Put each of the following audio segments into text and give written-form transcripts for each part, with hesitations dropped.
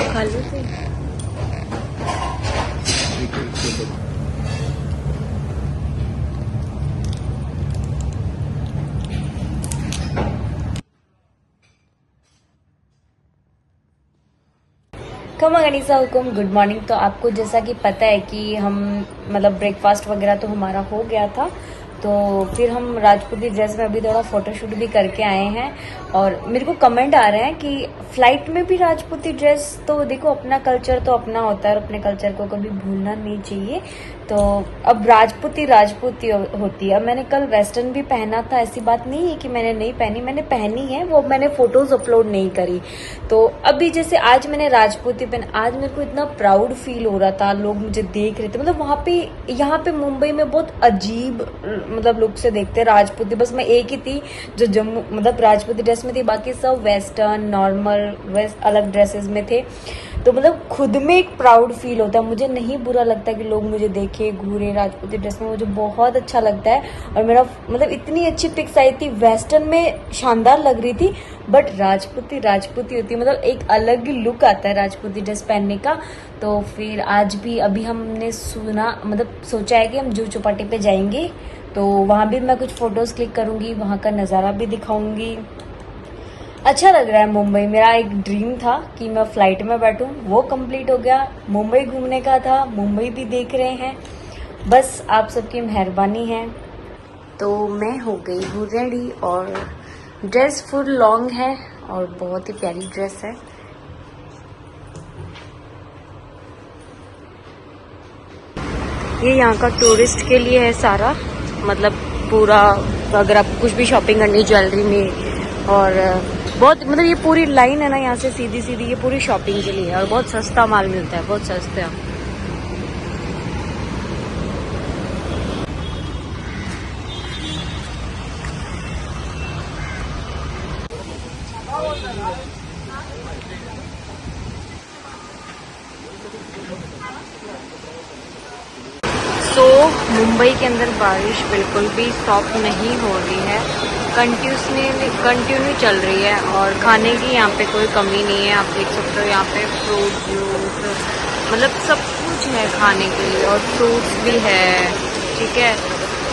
खा लो तो। खमा गनीसा हुकुम, गुड मॉर्निंग। तो आपको जैसा कि पता है कि हम मतलब ब्रेकफास्ट वगैरह तो हमारा हो गया था, तो फिर हम राजपूती ड्रेस में अभी थोड़ा फोटोशूट भी करके आए हैं। और मेरे को कमेंट आ रहे हैं कि फ्लाइट में भी राजपूती ड्रेस, तो देखो अपना कल्चर तो अपना होता है और अपने कल्चर को कभी भूलना नहीं चाहिए। तो अब राजपूती होती है। मैंने कल वेस्टर्न भी पहना था, ऐसी बात नहीं है कि मैंने नहीं पहनी, मैंने पहनी है, वो मैंने फोटोज अपलोड नहीं करी। तो अभी जैसे आज मैंने राजपूती पहन, आज मेरे को इतना प्राउड फील हो रहा था, लोग मुझे देख रहे थे। मतलब वहाँ पे, यहाँ पे मुंबई में बहुत अजीब मतलब लुक से देखते हैं राजपूती। बस मैं एक ही थी जो जम्मू मतलब राजपूती ड्रेस में थी, बाकी सब वेस्टर्न नॉर्मल वेस्ट अलग ड्रेसेस में थे। तो मतलब खुद में एक प्राउड फील होता है। मुझे नहीं बुरा लगता कि लोग मुझे देखे घूरे राजपूती ड्रेस में, मुझे बहुत अच्छा लगता है। और मेरा मतलब इतनी अच्छी पिक्स आई थी, वेस्टर्न में शानदार लग रही थी, बट राजपूती होती है, मतलब एक अलग ही लुक आता है राजपूती ड्रेस पहनने का। तो फिर आज भी अभी हमने सुना मतलब सोचा है कि हम जुहू चौपाटी पे जाएंगे, तो वहाँ भी मैं कुछ फोटोज क्लिक करूंगी, वहाँ का नज़ारा भी दिखाऊंगी। अच्छा लग रहा है मुंबई। मेरा एक ड्रीम था कि मैं फ्लाइट में बैठूं, वो कंप्लीट हो गया। मुंबई घूमने का था, मुंबई भी देख रहे हैं, बस आप सबकी मेहरबानी है। तो मैं हो गई हूँ रेडी और ड्रेस फुल लॉन्ग है और बहुत ही प्यारी ड्रेस है। ये यहाँ का टूरिस्ट के लिए है सारा, मतलब पूरा अगर आप कुछ भी शॉपिंग करनी ज्वेलरी में, और बहुत मतलब ये पूरी लाइन है ना यहाँ से सीधी सीधी, ये पूरी शॉपिंग के लिए है और बहुत सस्ता माल मिलता है, बहुत सस्ता। मुंबई के अंदर बारिश बिल्कुल भी स्टॉप नहीं हो रही है, कंटिन्यू चल रही है। और खाने की यहाँ पे कोई कमी नहीं है, आप देख सकते हो यहाँ पे फ्रूट जूस मतलब सब कुछ है खाने के लिए, और फ्रूट्स भी है, ठीक है।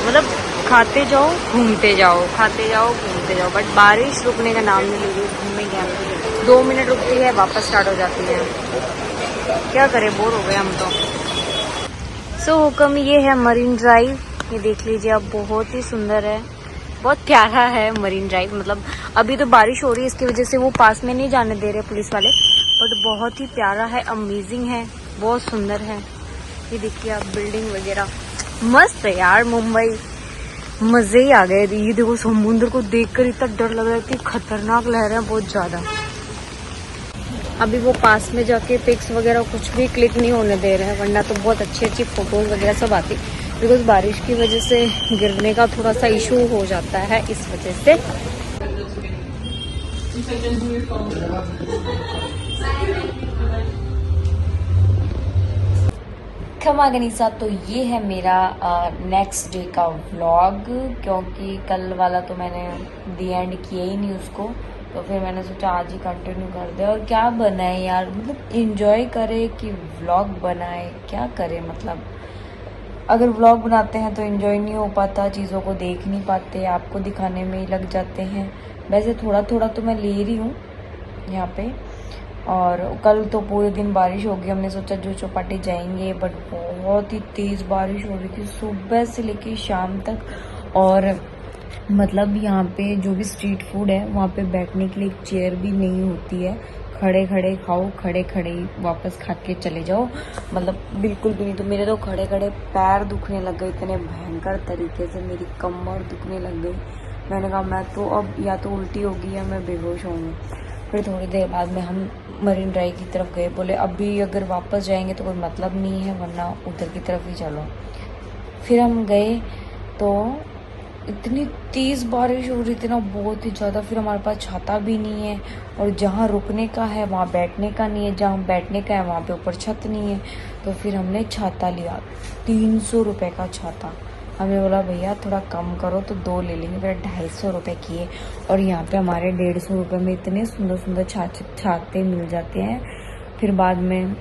मतलब खाते जाओ घूमते जाओ, खाते जाओ घूमते जाओ, बट बारिश रुकने का नाम नहीं ले रही। घूमेंगे 2 मिनट रुकती है, वापस स्टार्ट हो जाती है। क्या करें, बोर हो गए हम तो। सो हुक्म, ये है मरीन ड्राइव, ये देख लीजिए आप, बहुत ही सुंदर है, बहुत प्यारा है मरीन ड्राइव। मतलब अभी तो बारिश हो रही है, इसकी वजह से वो पास में नहीं जाने दे रहे पुलिस वाले, बट बहुत ही प्यारा है, अमेजिंग है, बहुत सुंदर है। ये देखिए आप, बिल्डिंग वगैरह मस्त है यार। मुंबई मजे ही आ गए। ये देखो समुद्र को देखकर इतना डर लग रहा है कि खतरनाक लहरें हैं बहुत ज्यादा। अभी वो पास में जाके पिक्स वगैरह कुछ भी क्लिक नहीं होने दे रहे हैं, वरना तो बहुत अच्छी अच्छी फोटोज वगैरह सब आती, बिकॉज बारिश की वजह से गिरने का थोड़ा सा इशू हो जाता है, इस वजह से। खमा गनीसा, तो ये है मेरा नेक्स्ट डे का व्लॉग, क्योंकि कल वाला तो मैंने दी एंड किया ही नहीं उसको, तो फिर मैंने सोचा आज ही कंटिन्यू कर दे। और क्या बनाए यार, मतलब एंजॉय करे कि व्लॉग बनाए, क्या करे। मतलब अगर व्लॉग बनाते हैं तो एंजॉय नहीं हो पाता, चीज़ों को देख नहीं पाते, आपको दिखाने में ही लग जाते हैं। वैसे थोड़ा थोड़ा तो मैं ले रही हूँ यहाँ पे। और कल तो पूरे दिन बारिश होगी, हमने सोचा जुहू चौपाटी जाएंगे, बट बहुत ही तेज़ बारिश हो रही थी सुबह से लेके शाम तक। और मतलब यहाँ पे जो भी स्ट्रीट फूड है, वहाँ पे बैठने के लिए एक चेयर भी नहीं होती है, खड़े खड़े खाओ, खड़े खड़े वापस खा के चले जाओ, मतलब बिल्कुल भी नहीं। तो मेरे तो खड़े खड़े पैर दुखने लग गए इतने भयंकर तरीके से, मेरी कमर दुखने लग गई। मैंने कहा मैं तो अब या तो उल्टी होगी या मैं बेहोश होंगी। फिर थोड़ी देर बाद में हम मरीन ड्राइव की तरफ गए, बोले अभी अगर वापस जाएंगे तो कोई मतलब नहीं है, वरना उधर की तरफ ही चलो। फिर हम गए तो इतनी तेज़ बारिश हो रही थी ना, बहुत ही ज़्यादा। फिर हमारे पास छाता भी नहीं है, और जहाँ रुकने का है वहाँ बैठने का नहीं है, जहाँ बैठने का है वहाँ पे ऊपर छत नहीं है। तो फिर हमने छाता लिया, 300 रुपये का छाता। हमने बोला भैया थोड़ा कम करो, तो 2 ले लेंगे। फिर 250 रुपये किए, और यहाँ पे हमारे 150 रुपये में इतने सुंदर सुंदर छाते मिल जाते हैं। फिर बाद में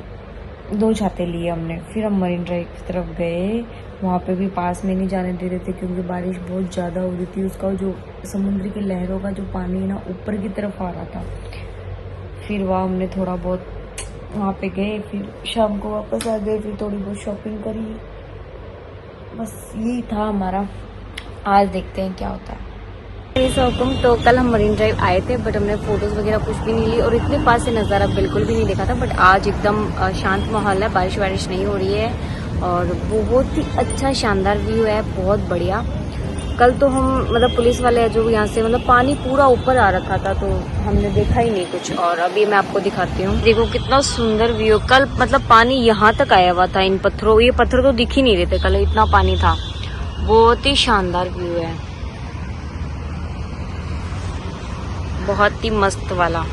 2 छाते लिए हमने। फिर हम मरीन ड्राइव की तरफ गए। वहाँ पे भी पास में नहीं जाने दे रहे थे क्योंकि बारिश बहुत ज़्यादा हो रही थी। उसका जो समुद्र की लहरों का जो पानी है ना ऊपर की तरफ आ रहा था। फिर वहाँ हमने थोड़ा बहुत वहाँ पे गए, फिर शाम को वापस आ गए, फिर थोड़ी बहुत शॉपिंग करी। बस यही था हमारा। आज देखते हैं क्या होता है। तो कल हम मरीन ड्राइव आए थे बट हमने फोटोज वगैरह कुछ भी नहीं ली और इतने पास से नज़ारा बिल्कुल भी नहीं देखा था। बट आज एकदम शांत माहौल है, बारिश वारिश नहीं हो रही है और बहुत ही अच्छा शानदार व्यू है, बहुत बढ़िया। कल तो हम मतलब पुलिस वाले जो यहाँ से मतलब पानी पूरा ऊपर आ रखा था तो हमने देखा ही नहीं कुछ। और अभी मैं आपको दिखाती हूँ, देखो कितना सुंदर व्यू। कल मतलब पानी यहाँ तक आया हुआ था इन पत्थरों, ये पत्थर तो दिख ही नहीं रहे थे कल, इतना पानी था। बहुत ही शानदार व्यू है, बहुत ही मस्त वाला।